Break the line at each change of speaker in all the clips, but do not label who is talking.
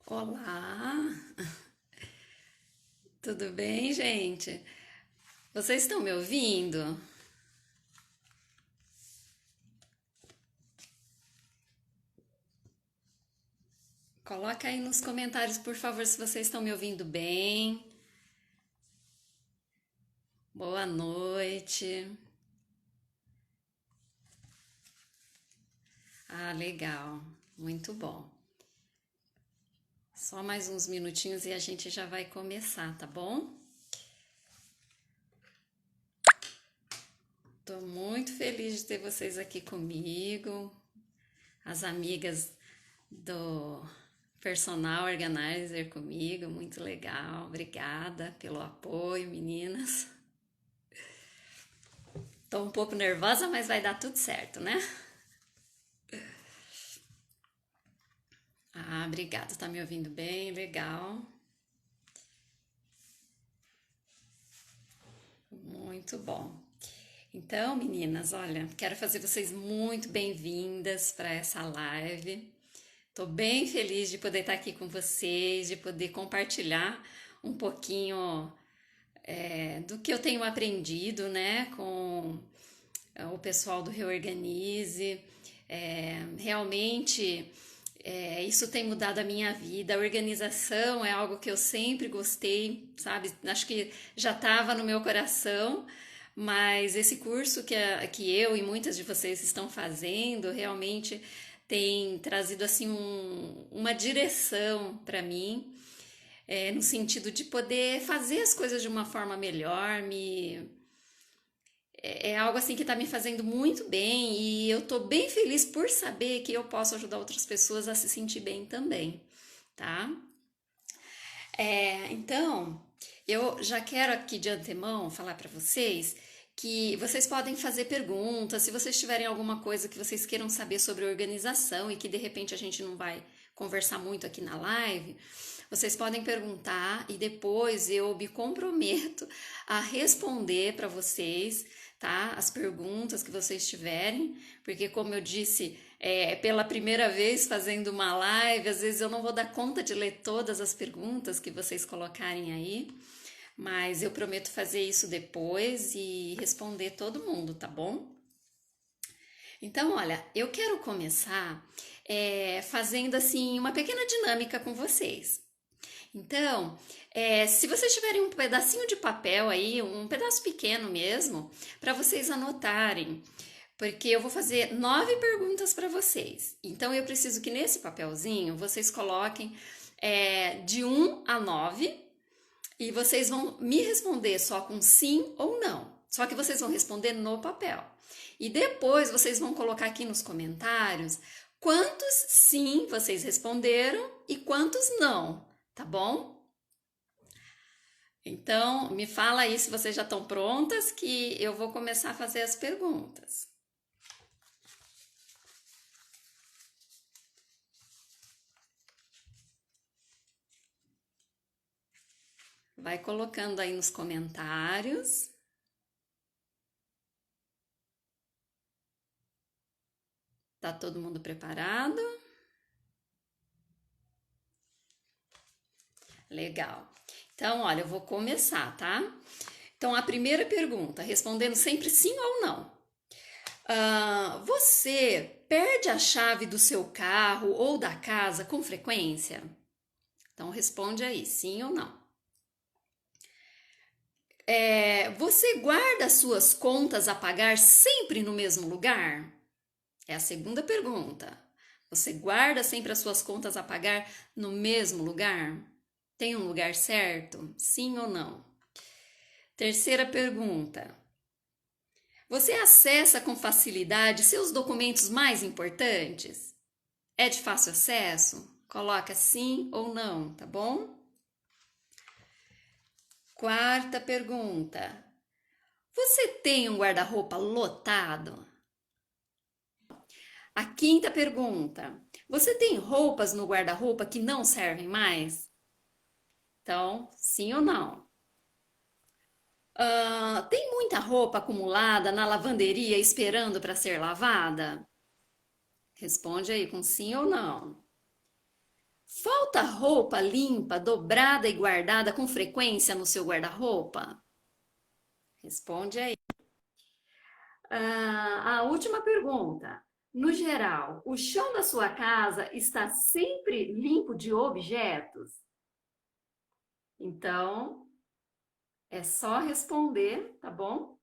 Olá, tudo bem, gente? Vocês estão me ouvindo? Coloca aí nos comentários, por favor, se vocês estão me ouvindo bem. Boa noite. Ah, legal. Muito bom. Só mais uns minutinhos e a gente já vai começar, tá bom? Tô muito feliz de ter vocês aqui comigo, as amigas do Personal Organizer comigo, muito legal. Obrigada pelo apoio, meninas. Tô um pouco nervosa, mas vai dar tudo certo, né? Ah, obrigada. Tá me ouvindo bem? Legal. Muito bom. Então, meninas, olha, quero fazer vocês muito bem-vindas para essa live. Tô bem feliz de poder estar aqui com vocês, de poder compartilhar um pouquinho do que eu tenho aprendido, né, com o pessoal do Reorganize. Realmente, isso tem mudado a minha vida. A organização é algo que eu sempre gostei, sabe? Acho que já estava no meu coração, mas esse curso que eu e muitas de vocês estão fazendo realmente tem trazido assim uma direção para mim, no sentido de poder fazer as coisas de uma forma melhor, é algo assim que está me fazendo muito bem e eu tô bem feliz por saber que eu posso ajudar outras pessoas a se sentir bem também, tá? Então, eu já quero aqui de antemão falar para vocês que vocês podem fazer perguntas, se vocês tiverem alguma coisa que vocês queiram saber sobre organização e que de repente a gente não vai conversar muito aqui na live, vocês podem perguntar e depois eu me comprometo a responder para vocês, tá? As perguntas que vocês tiverem, porque como eu disse, pela primeira vez fazendo uma live, às vezes eu não vou dar conta de ler todas as perguntas que vocês colocarem aí, mas eu prometo fazer isso depois e responder todo mundo, tá bom? Então, olha, eu quero começar fazendo assim uma pequena dinâmica com vocês. Então, se vocês tiverem um pedacinho de papel aí, um pedaço pequeno mesmo, para vocês anotarem, porque eu vou fazer 9 perguntas para vocês. Então, eu preciso que nesse papelzinho vocês coloquem de 1 a 9 e vocês vão me responder só com sim ou não. Só que vocês vão responder no papel. E depois vocês vão colocar aqui nos comentários quantos sim vocês responderam e quantos não, tá bom? Então, me fala aí se vocês já estão prontas que eu vou começar a fazer as perguntas. Vai colocando aí nos comentários. Tá todo mundo preparado? Legal. Então, olha, eu vou começar, tá? Então, a primeira pergunta, respondendo sempre sim ou não. Você perde a chave do seu carro ou da casa com frequência? Então, responde aí, sim ou não. Você guarda suas contas a pagar sempre no mesmo lugar? É a segunda pergunta. Você guarda sempre as suas contas a pagar no mesmo lugar? Tem um lugar certo? Sim ou não? Terceira pergunta. Você acessa com facilidade seus documentos mais importantes? É de fácil acesso? Coloca sim ou não, tá bom? Quarta pergunta. Você tem um guarda-roupa lotado? A quinta pergunta. Você tem roupas no guarda-roupa que não servem mais? Então, sim ou não? Tem muita roupa acumulada na lavanderia esperando para ser lavada? Responde aí com sim ou não. falta roupa limpa, dobrada e guardada com frequência no seu guarda-roupa? Responde aí. A última pergunta. No geral, o chão da sua casa está sempre limpo de objetos? Então, é só responder, tá bom?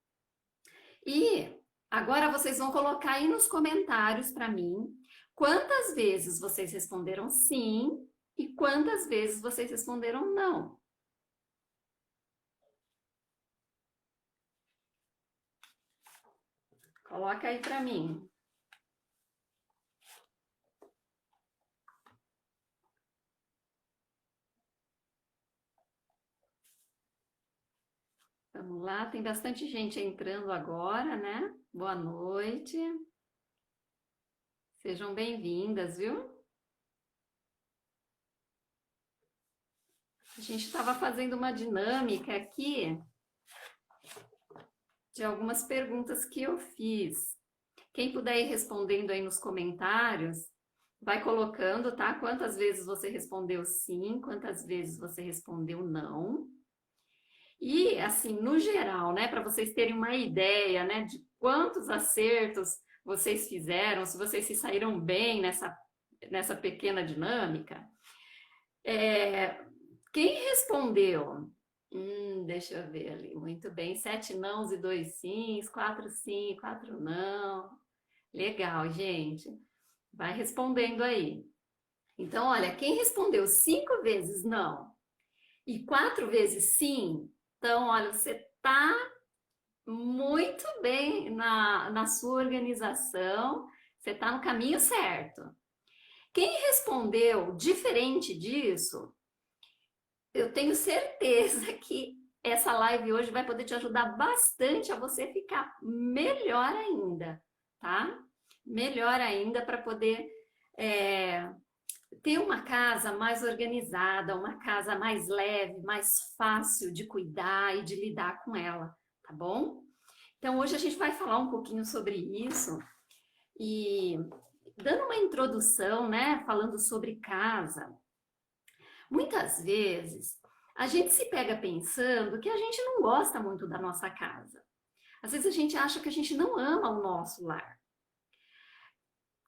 E agora vocês vão colocar aí nos comentários para mim quantas vezes vocês responderam sim e quantas vezes vocês responderam não. Coloca aí para mim. Vamos lá, tem bastante gente entrando agora, né? Boa noite. Sejam bem-vindas, viu? A gente estava fazendo uma dinâmica aqui de algumas perguntas que eu fiz. Quem puder ir respondendo aí nos comentários, vai colocando, tá? Quantas vezes você respondeu sim, quantas vezes você respondeu não. E, assim, no geral, né, para vocês terem uma ideia, né, de quantos acertos vocês fizeram, se vocês se saíram bem nessa pequena dinâmica, quem respondeu? Deixa eu ver ali, muito bem, 7 nãos e 2 sims, 4 sim, 4 não. Legal, gente. Vai respondendo aí. Então, olha, quem respondeu 5 vezes não e 4 vezes sim, então, olha, você tá muito bem na sua organização, você tá no caminho certo. Quem respondeu diferente disso, eu tenho certeza que essa live hoje vai poder te ajudar bastante a você ficar melhor ainda, tá? Melhor ainda para poder ter uma casa mais organizada, uma casa mais leve, mais fácil de cuidar e de lidar com ela, tá bom? Então hoje a gente vai falar um pouquinho sobre isso e dando uma introdução, né, falando sobre casa. Muitas vezes a gente se pega pensando que a gente não gosta muito da nossa casa. Às vezes a gente acha que a gente não ama o nosso lar.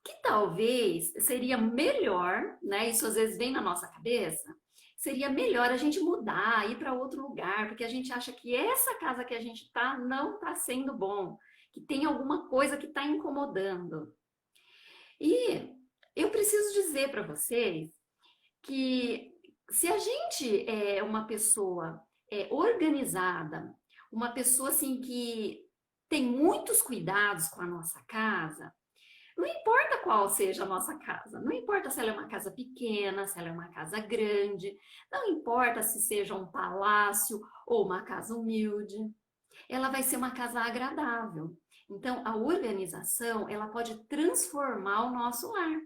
Que talvez seria melhor, né? Isso às vezes vem na nossa cabeça, seria melhor a gente mudar, ir para outro lugar, porque a gente acha que essa casa que a gente tá não tá sendo bom, que tem alguma coisa que está incomodando. E eu preciso dizer para vocês que se a gente é uma pessoa organizada, uma pessoa assim que tem muitos cuidados com a nossa casa, não importa qual seja a nossa casa, não importa se ela é uma casa pequena, se ela é uma casa grande, não importa se seja um palácio ou uma casa humilde, ela vai ser uma casa agradável. Então, a organização, ela pode transformar o nosso lar.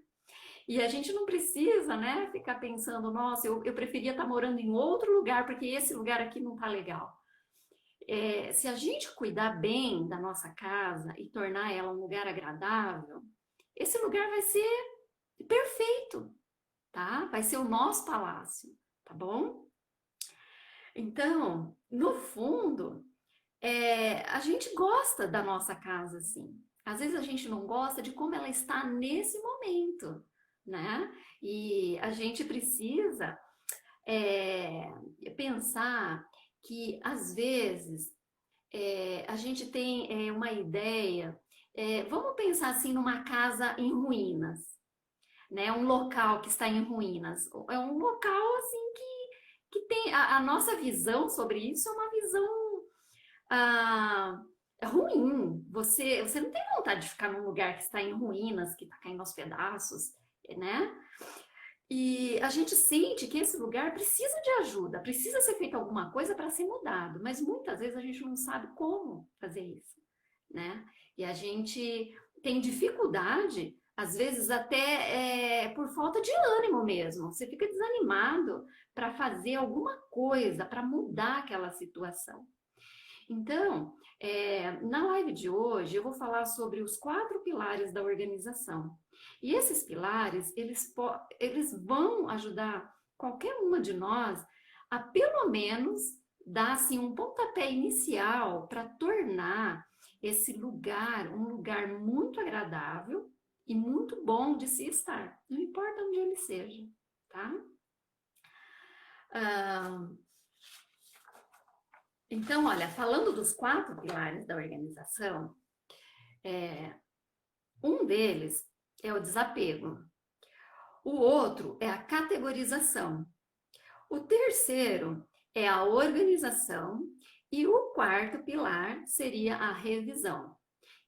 E a gente não precisa, né, ficar pensando, nossa, eu preferia estar morando em outro lugar, porque esse lugar aqui não tá legal. Se a gente cuidar bem da nossa casa e tornar ela um lugar agradável, esse lugar vai ser perfeito, tá? Vai ser o nosso palácio, tá bom? Então, no fundo, a gente gosta da nossa casa, assim. Às vezes a gente não gosta de como ela está nesse momento, né? E a gente precisa pensar que, às vezes, a gente tem uma ideia. Vamos pensar assim numa casa em ruínas, né? Um local que está em ruínas. É um local assim que tem a nossa visão sobre isso é uma visão ruim. Você não tem vontade de ficar num lugar que está em ruínas, que está caindo aos pedaços, né? E a gente sente que esse lugar precisa de ajuda, precisa ser feita alguma coisa para ser mudado, mas muitas vezes a gente não sabe como fazer isso, né? E a gente tem dificuldade, às vezes até por falta de ânimo mesmo. Você fica desanimado para fazer alguma coisa, para mudar aquela situação. Então, na live de hoje, eu vou falar sobre os 4 pilares da organização. E esses pilares, eles vão ajudar qualquer uma de nós, a pelo menos dar assim, um pontapé inicial para tornar esse lugar um lugar muito agradável e muito bom de se estar, não importa onde ele seja, tá? Ah, então, olha, falando dos 4 pilares da organização, um deles é o desapego, o outro é a categorização, o terceiro é a organização e o quarto pilar seria a revisão.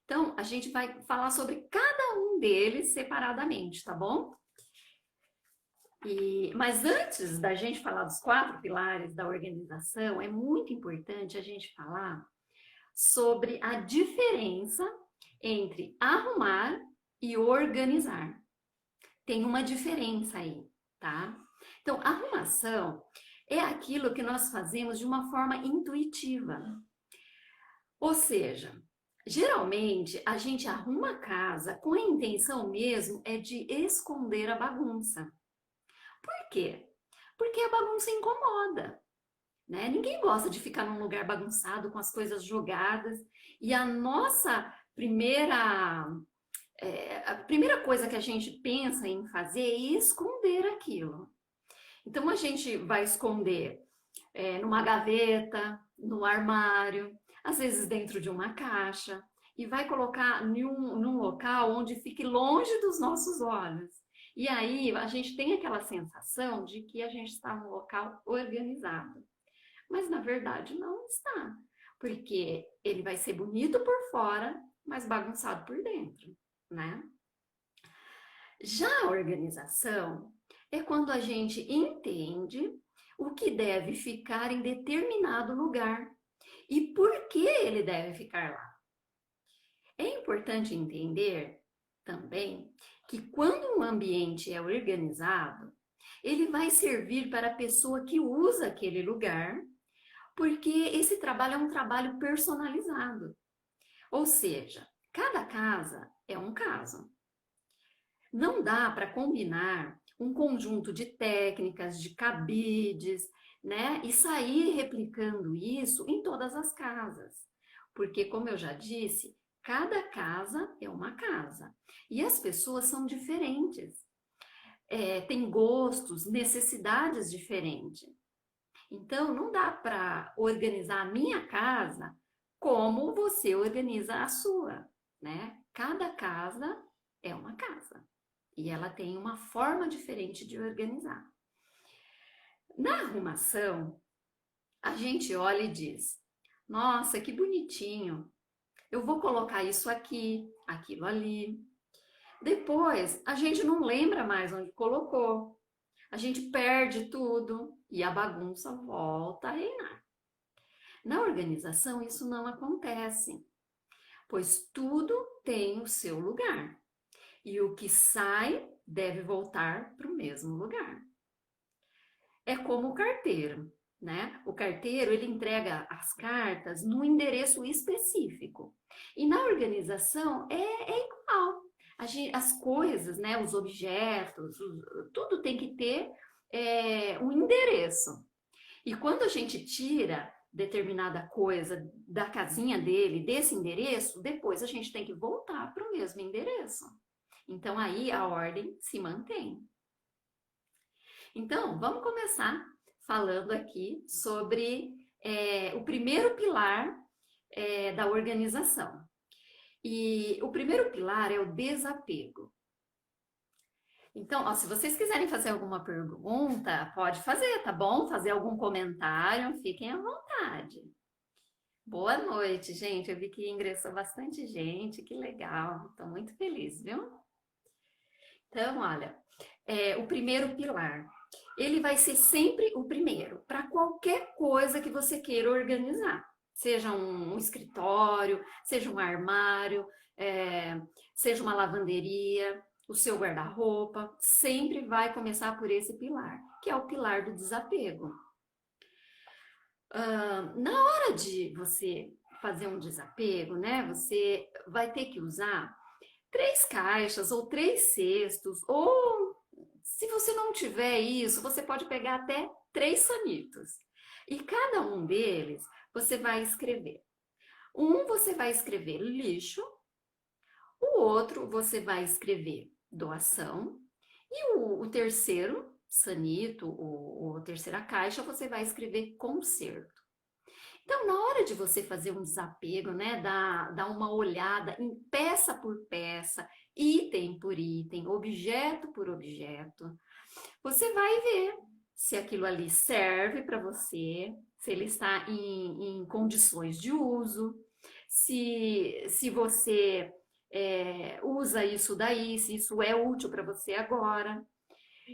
Então, a gente vai falar sobre cada um deles separadamente, tá bom? Mas antes da gente falar dos 4 pilares da organização, é muito importante a gente falar sobre a diferença entre arrumar e organizar. Tem uma diferença aí, tá? Então, arrumação é aquilo que nós fazemos de uma forma intuitiva. Ou seja, geralmente a gente arruma a casa com a intenção mesmo é de esconder a bagunça. Por quê? Porque a bagunça incomoda, né? Ninguém gosta de ficar num lugar bagunçado com as coisas jogadas. E a primeira coisa que a gente pensa em fazer é esconder aquilo. Então a gente vai esconder numa gaveta, no armário, às vezes dentro de uma caixa, e vai colocar num local onde fique longe dos nossos olhos. E aí a gente tem aquela sensação de que a gente está num local organizado. Mas na verdade não está, porque ele vai ser bonito por fora, mas bagunçado por dentro, né? Já a organização é quando a gente entende o que deve ficar em determinado lugar e por que ele deve ficar lá. É importante entender também que quando um ambiente é organizado, ele vai servir para a pessoa que usa aquele lugar, porque esse trabalho é um trabalho personalizado. Ou seja, cada casa é um caso. Não dá para combinar um conjunto de técnicas, de cabides, né? E sair replicando isso em todas as casas. Porque, como eu já disse, cada casa é uma casa. E as pessoas são diferentes. Têm gostos, necessidades diferentes. Então, não dá para organizar a minha casa como você organiza a sua, né? Cada casa é uma casa. E ela tem uma forma diferente de organizar. Na arrumação, a gente olha e diz: nossa, que bonitinho! Eu vou colocar isso aqui, aquilo ali. Depois, a gente não lembra mais onde colocou. A gente perde tudo e a bagunça volta a reinar. Na organização, isso não acontece, pois tudo tem o seu lugar. E o que sai deve voltar para o mesmo lugar. É como o carteiro, né? O carteiro, ele entrega as cartas no endereço específico. E na organização é igual. As coisas, né? Os objetos, tudo tem que ter um endereço. E quando a gente tira determinada coisa da casinha dele, desse endereço, depois a gente tem que voltar para o mesmo endereço. Então aí a ordem se mantém. Então, vamos começar falando aqui sobre o primeiro pilar da organização. E o primeiro pilar é o desapego. Então, ó, se vocês quiserem fazer alguma pergunta, pode fazer, tá bom? Fazer algum comentário, fiquem à vontade. Boa noite, gente. Eu vi que ingressou bastante gente, que legal. Estou muito feliz, viu? Então, olha, o primeiro pilar, ele vai ser sempre o primeiro, para qualquer coisa que você queira organizar. Seja um escritório, seja um armário, seja uma lavanderia, o seu guarda-roupa, sempre vai começar por esse pilar, que é o pilar do desapego. Na hora de você fazer um desapego, né, você vai ter que usar 3 caixas ou 3 cestos, ou Se você não tiver isso, você pode pegar até 3 sanitos. E cada um deles você vai escrever. Um você vai escrever lixo, o outro você vai escrever doação, e o terceiro, sanito, ou a terceira caixa, você vai escrever conserto. Então, na hora de você fazer um desapego, né, dar uma olhada em peça por peça, item por item, objeto por objeto, você vai ver se aquilo ali serve para você, se ele está em condições de uso, se você usa isso daí, se isso é útil para você agora.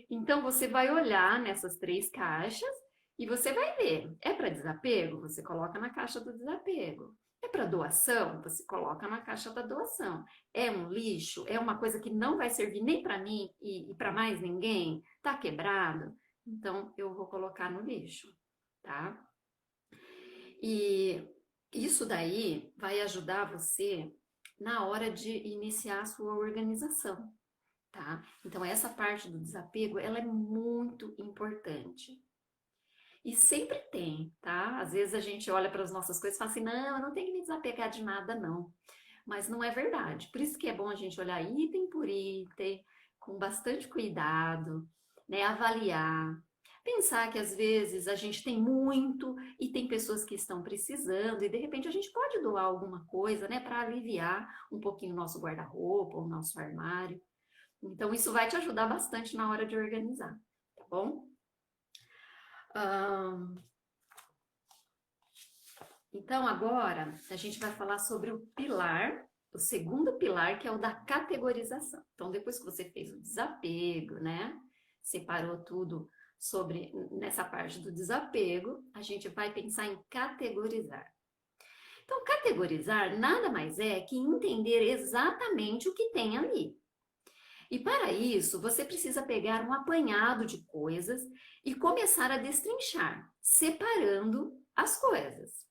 Então você vai olhar nessas 3 caixas e você vai ver. É para desapego? Você coloca na caixa do desapego. É para doação? Você coloca na caixa da doação. É um lixo? É uma coisa que não vai servir nem para mim e para mais ninguém? Tá quebrado? Então eu vou colocar no lixo, tá? E isso daí vai ajudar você na hora de iniciar a sua organização, tá? Então essa parte do desapego, ela é muito importante. E sempre tem, tá? Às vezes a gente olha para as nossas coisas e fala assim: não, eu não tenho que me desapegar de nada, não. Mas não é verdade. Por isso que é bom a gente olhar item por item, com bastante cuidado, né? Avaliar. Pensar que às vezes a gente tem muito e tem pessoas que estão precisando, e de repente a gente pode doar alguma coisa, né, para aliviar um pouquinho o nosso guarda-roupa, o nosso armário. Então, isso vai te ajudar bastante na hora de organizar, tá bom? Ahn, Então, agora a gente vai falar sobre o pilar, o segundo pilar, que é o da categorização. Então, depois que você fez o desapego, né? Separou tudo sobre nessa parte do desapego, a gente vai pensar em categorizar. Então, categorizar nada mais é que entender exatamente o que tem ali. E para isso, você precisa pegar um apanhado de coisas e começar a destrinchar, separando as coisas.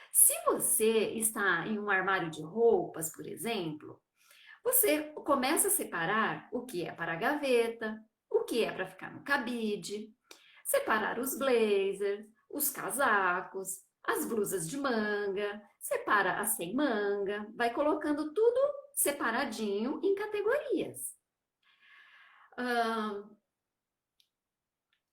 Se você está em um armário de roupas, por exemplo, você começa a separar o que é para a gaveta, o que é para ficar no cabide, separar os blazers, os casacos, as blusas de manga, separa as sem manga, vai colocando tudo separadinho em categorias. Ah,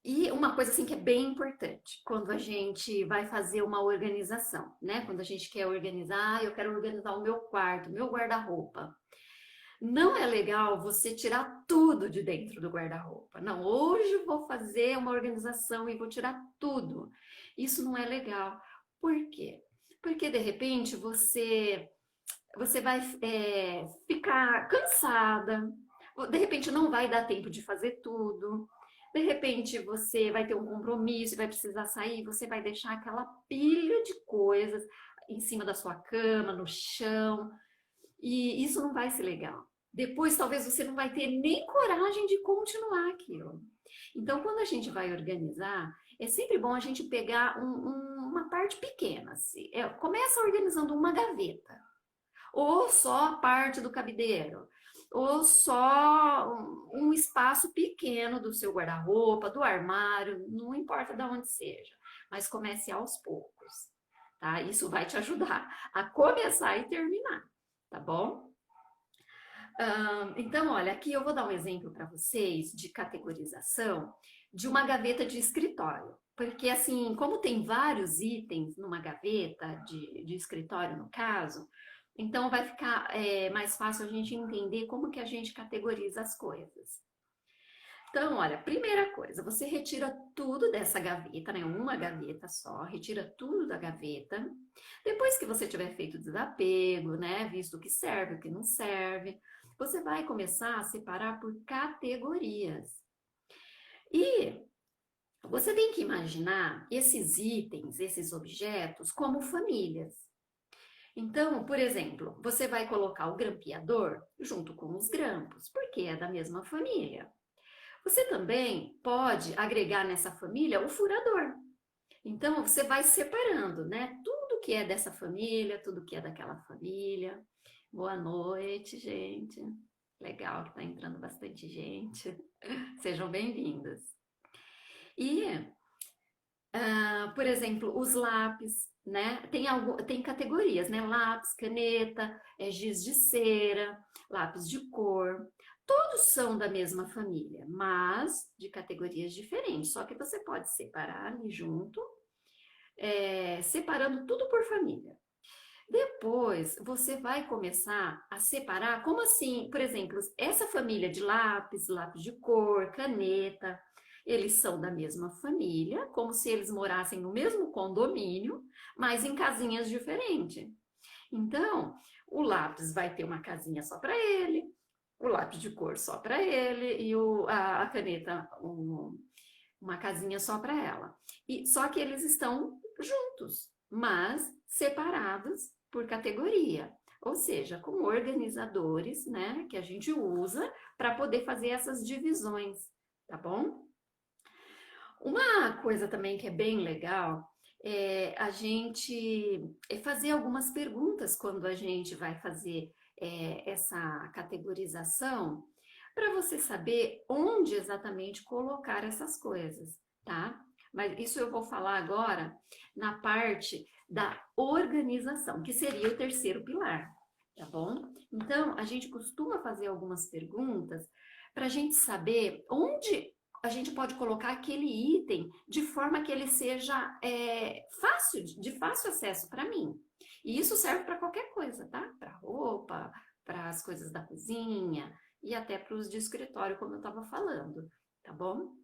e uma coisa assim que é bem importante quando a gente vai fazer uma organização, né? Quando a gente quer organizar, eu quero organizar o meu quarto, meu guarda-roupa. Não é legal você tirar tudo de dentro do guarda-roupa. Não, hoje eu vou fazer uma organização e vou tirar tudo. Isso não é legal. Por quê? Porque de repente você vai ficar cansada, de repente não vai dar tempo de fazer tudo, de repente você vai ter um compromisso, vai precisar sair, você vai deixar aquela pilha de coisas em cima da sua cama, no chão, e isso não vai ser legal. Depois, talvez você não vai ter nem coragem de continuar aquilo. Então, quando a gente vai organizar, é sempre bom a gente pegar uma parte pequena. Assim. Começa organizando uma gaveta ou só a parte do cabideiro, ou só um espaço pequeno do seu guarda-roupa, do armário, não importa de onde seja, mas comece aos poucos, tá? Isso vai te ajudar a começar e terminar, tá bom? Então, olha, aqui eu vou dar um exemplo para vocês de categorização de uma gaveta de escritório. Porque, assim, como tem vários itens numa gaveta de escritório, no caso, então vai ficar mais fácil a gente entender como que a gente categoriza as coisas. Então, olha, primeira coisa, você retira tudo dessa gaveta, né? Uma gaveta só, retira tudo da gaveta. Depois que você tiver feito o desapego, né? Visto o que serve, o que não serve, você vai começar a separar por categorias. E você tem que imaginar esses itens, esses objetos, como famílias. Então, por exemplo, você vai colocar o grampeador junto com os grampos, porque é da mesma família. Você também pode agregar nessa família o furador. Então, você vai separando, né? Tudo que é dessa família, tudo que é daquela família. Boa noite, gente. Legal que tá entrando bastante gente. Sejam bem-vindas. E, por exemplo, os lápis, né? Tem categorias, né? Lápis, caneta, giz de cera, lápis de cor. Todos são da mesma família, mas de categorias diferentes. Só que você pode separar ali junto, separando tudo por família. Depois, você vai começar a separar, como assim? Por exemplo, essa família de lápis, lápis de cor, caneta, eles são da mesma família, como se eles morassem no mesmo condomínio, mas em casinhas diferentes. Então, o lápis vai ter uma casinha só para ele, o lápis de cor só para ele e a caneta uma casinha só para ela. Só que eles estão juntos, mas separados por categoria. Ou seja, com organizadores, né, que a gente usa para poder fazer essas divisões, tá bom? Uma coisa também que é bem legal é a gente fazer algumas perguntas quando a gente vai fazer essa categorização, para você saber onde exatamente colocar essas coisas, tá? Mas isso eu vou falar agora na parte da organização, que seria o terceiro pilar, tá bom? Então, a gente costuma fazer algumas perguntas para a gente saber onde a gente pode colocar aquele item de forma que ele seja fácil, de fácil acesso para mim. E isso serve para qualquer coisa, tá? Para roupa, para as coisas da cozinha e até para os de escritório, como eu estava falando, tá bom?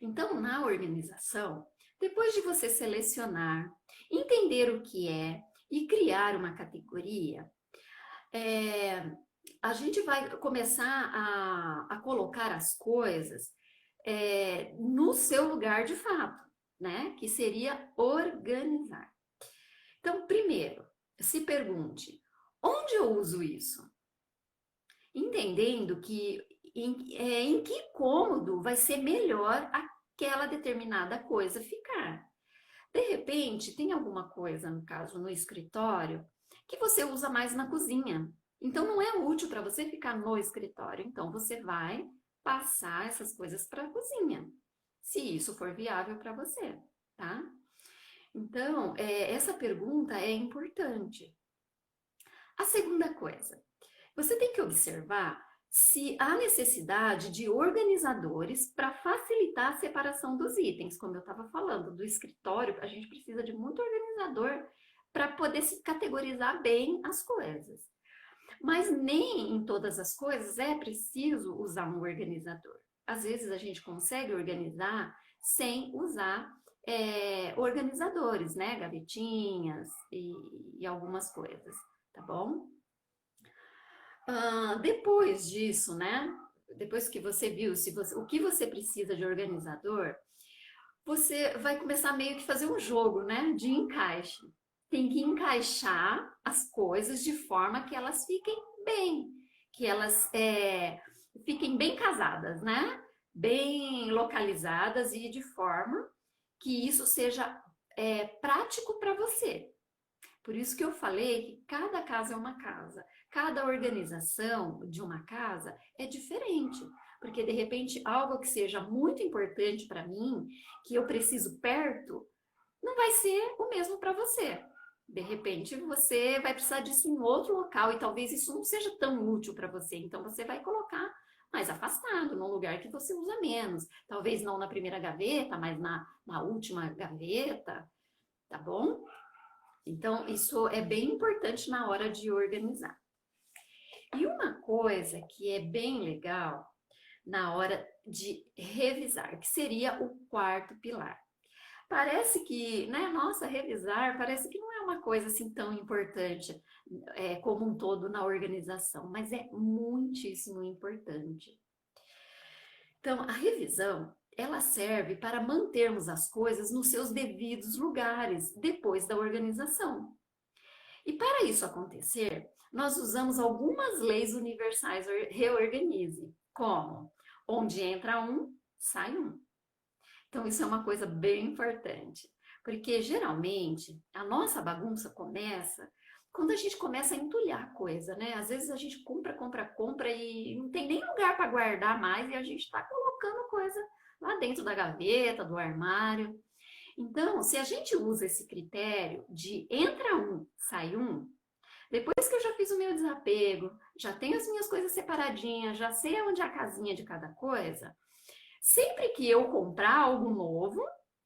Então, na organização, depois de você selecionar, entender o que é e criar uma categoria, a gente vai começar a colocar as coisas no seu lugar de fato, né? Que seria organizar. Então, primeiro, se pergunte: onde eu uso isso? Entendendo que em que cômodo vai ser melhor aquela determinada coisa ficar. De repente, tem alguma coisa, no caso, no escritório, que você usa mais na cozinha. Então, não é útil para você ficar no escritório. Então, você vai passar essas coisas para a cozinha, se isso for viável para você, tá? Então, essa pergunta é importante. A segunda coisa, você tem que observar se há necessidade de organizadores para facilitar a separação dos itens. Como eu estava falando, do escritório, a gente precisa de muito organizador para poder se categorizar bem as coisas. Mas nem em todas as coisas é preciso usar um organizador. Às vezes a gente consegue organizar sem usar organizadores, né? Gavetinhas e algumas coisas, tá bom? Depois disso, né? Depois que você viu o que você precisa de organizador, você vai começar meio que fazer um jogo, né? De encaixe. Tem que encaixar as coisas de forma que elas fiquem bem, que elas fiquem bem casadas, né? Bem localizadas e de forma que isso seja prático para você. Por isso que eu falei que cada casa é uma casa, cada organização de uma casa é diferente. Porque de repente algo que seja muito importante para mim, que eu preciso perto, não vai ser o mesmo para você. De repente você vai precisar disso em outro local e talvez isso não seja tão útil para você. Então você vai colocar mais afastado, num lugar que você usa menos. Talvez não na primeira gaveta, mas na última gaveta, tá bom? Então, isso é bem importante na hora de organizar. E uma coisa que é bem legal na hora de revisar, que seria o quarto pilar. Parece que, né, nossa, revisar parece que não é uma coisa assim tão importante como um todo na organização, mas é muitíssimo importante. Então, a revisão, ela serve para mantermos as coisas nos seus devidos lugares depois da organização. E para isso acontecer, nós usamos algumas leis universais reorganize, como onde entra um, sai um. Então isso é uma coisa bem importante, porque geralmente a nossa bagunça começa quando a gente começa a entulhar a coisa, né? Às vezes a gente compra, compra, compra e não tem nem lugar para guardar mais e a gente está colocando coisa lá dentro da gaveta, do armário. Então, se a gente usa esse critério de entra um, sai um, depois que eu já fiz o meu desapego, já tenho as minhas coisas separadinhas, já sei onde é a casinha de cada coisa, sempre que eu comprar algo novo,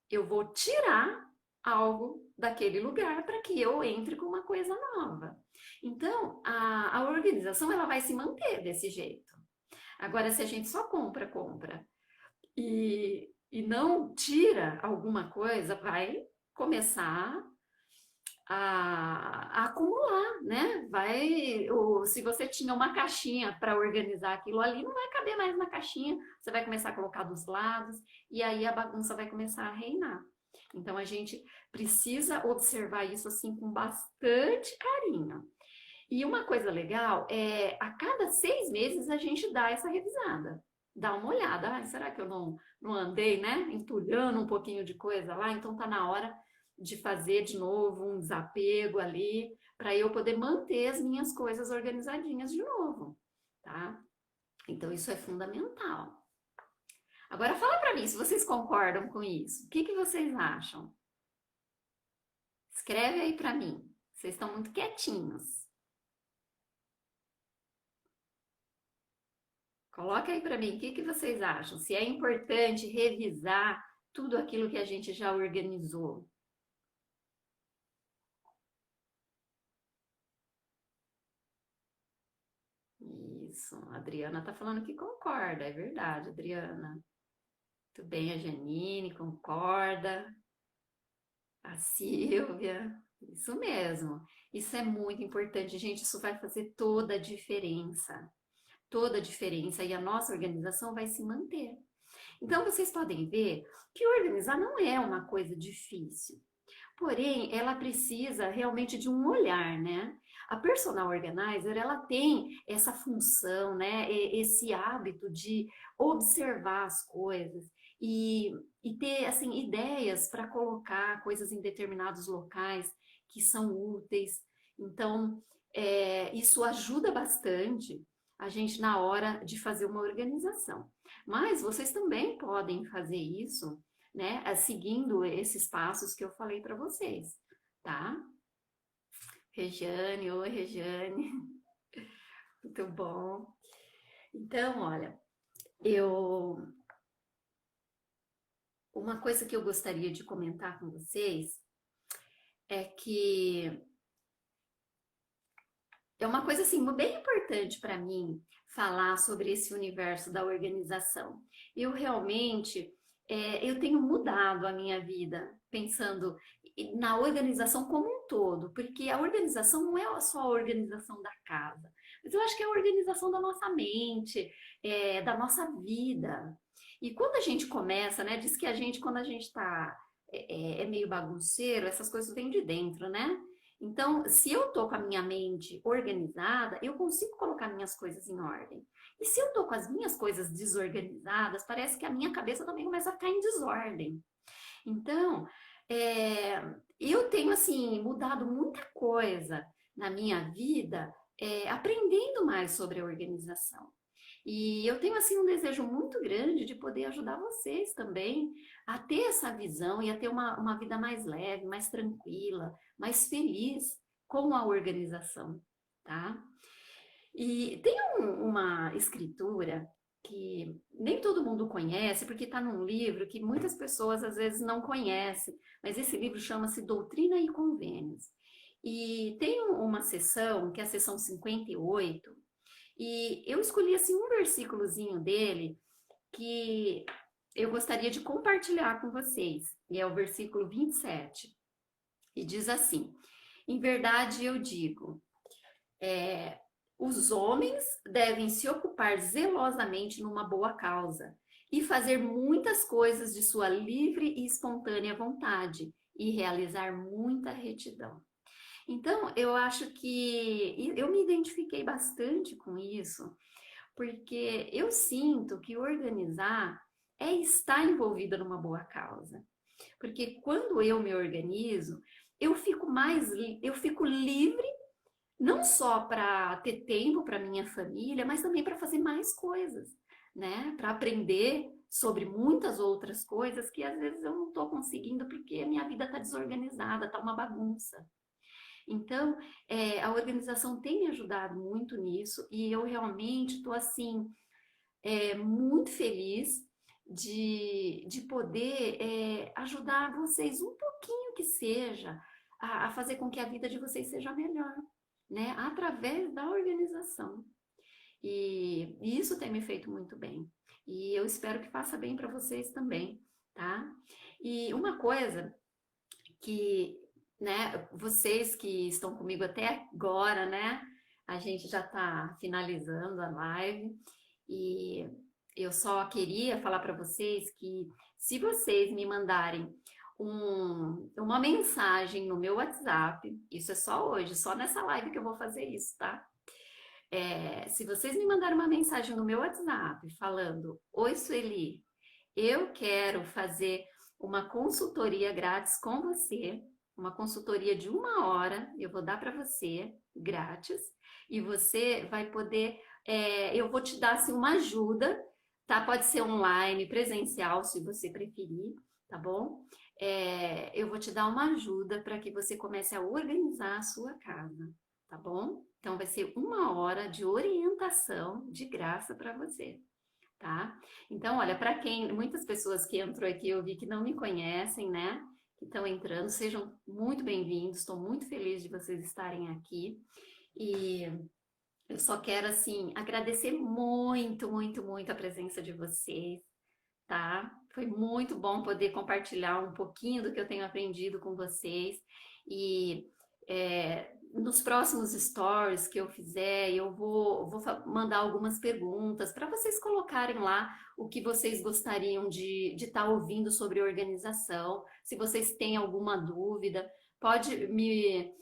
eu vou tirar algo daquele lugar para que eu entre com uma coisa nova. Então, a organização ela vai se manter desse jeito. Agora, se a gente só compra, compra e não tira alguma coisa, vai começar a acumular, né? Se você tinha uma caixinha para organizar aquilo ali, não vai caber mais na caixinha, você vai começar a colocar dos lados e aí a bagunça vai começar a reinar. Então a gente precisa observar isso assim com bastante carinho. E uma coisa legal é a cada 6 meses a gente dá essa revisada. Dá uma olhada, será que eu não andei, né? Entulhando um pouquinho de coisa lá, então tá na hora de fazer de novo um desapego ali, para eu poder manter as minhas coisas organizadinhas de novo, tá? Então isso é fundamental. Agora fala para mim se vocês concordam com isso. O que que vocês acham? Escreve aí para mim. Vocês estão muito quietinhos. Coloca aí para mim, o que que vocês acham? Se é importante revisar tudo aquilo que a gente já organizou. Isso, a Adriana tá falando que concorda, é verdade, Adriana. Muito bem, a Janine concorda, a Silvia, isso mesmo. Isso é muito importante, gente, isso vai fazer toda a diferença, e a nossa organização vai se manter. Então, vocês podem ver que organizar não é uma coisa difícil. Porém, ela precisa realmente de um olhar, né? A personal organizer, ela tem essa função, né? Esse hábito de observar as coisas e ter, assim, ideias para colocar coisas em determinados locais que são úteis. Então, isso ajuda bastante a gente na hora de fazer uma organização. Mas vocês também podem fazer isso, né, seguindo esses passos que eu falei para vocês, tá? Regiane, oi Regiane, muito bom. Então, olha, eu uma coisa que eu gostaria de comentar com vocês é que é uma coisa assim bem importante para mim falar sobre esse universo da organização. Eu realmente eu tenho mudado a minha vida pensando na organização como um todo, porque a organização não é só a organização da casa, mas eu acho que é a organização da nossa mente, da nossa vida. E quando a gente começa, né, diz que a gente, quando a gente está é meio bagunceiro, essas coisas vêm de dentro, né? Então, se eu tô com a minha mente organizada, eu consigo colocar minhas coisas em ordem. E se eu tô com as minhas coisas desorganizadas, parece que a minha cabeça também começa a ficar em desordem. Então, eu tenho, assim, mudado muita coisa na minha vida, aprendendo mais sobre a organização. E eu tenho, assim, um desejo muito grande de poder ajudar vocês também a ter essa visão e a ter uma vida mais leve, mais tranquila, mais feliz com a organização, tá? E tem uma escritura que nem todo mundo conhece, porque está num livro que muitas pessoas às vezes não conhecem, mas esse livro chama-se Doutrina e Convênios. E tem uma sessão, que é a sessão 58, e eu escolhi assim um versículozinho dele que eu gostaria de compartilhar com vocês, e é o versículo 27. E diz assim: em verdade eu digo, os homens devem se ocupar zelosamente numa boa causa e fazer muitas coisas de sua livre e espontânea vontade e realizar muita retidão. Então, eu acho que eu me identifiquei bastante com isso, porque eu sinto que organizar é estar envolvida numa boa causa. Porque quando eu me organizo, eu fico livre não só para ter tempo para minha família, mas também para fazer mais coisas, né? Para aprender sobre muitas outras coisas que às vezes eu não estou conseguindo porque a minha vida está desorganizada, está uma bagunça. Então, a organização tem me ajudado muito nisso e eu realmente estou assim, muito feliz de poder ajudar vocês um pouquinho que seja a fazer com que a vida de vocês seja melhor, né? Através da organização. E isso tem me feito muito bem. E eu espero que faça bem para vocês também, tá? E uma coisa que, né, vocês que estão comigo até agora, né? A gente já está finalizando a live e eu só queria falar para vocês que se vocês me mandarem uma mensagem no meu WhatsApp, isso é só hoje, só nessa live que eu vou fazer isso, tá? Se vocês me mandarem uma mensagem no meu WhatsApp falando: Oi, Sueli, eu quero fazer uma consultoria grátis com você, uma consultoria de 1 hora, eu vou dar para você grátis, e você vai poder, eu vou te dar assim, uma ajuda, tá? Pode ser online, presencial, se você preferir, tá bom? Eu vou te dar uma ajuda para que você comece a organizar a sua casa, tá bom? Então vai ser 1 hora de orientação de graça para você, tá? Então, olha, para quem, muitas pessoas que entrou aqui eu vi que não me conhecem, né? Que estão entrando, sejam muito bem-vindos. Estou muito feliz de vocês estarem aqui e eu só quero assim agradecer muito, muito, muito a presença de vocês, tá? Foi muito bom poder compartilhar um pouquinho do que eu tenho aprendido com vocês e nos próximos stories que eu fizer, eu vou mandar algumas perguntas para vocês colocarem lá o que vocês gostariam de estar ouvindo sobre organização. Se vocês têm alguma dúvida, pode me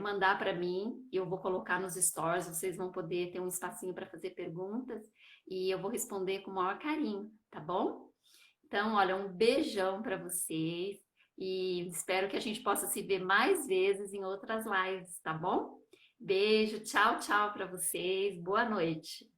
mandar para mim, eu vou colocar nos stories, vocês vão poder ter um espacinho para fazer perguntas e eu vou responder com o maior carinho, tá bom? Então, olha, um beijão para vocês e espero que a gente possa se ver mais vezes em outras lives, tá bom? Beijo, tchau, tchau para vocês. Boa noite.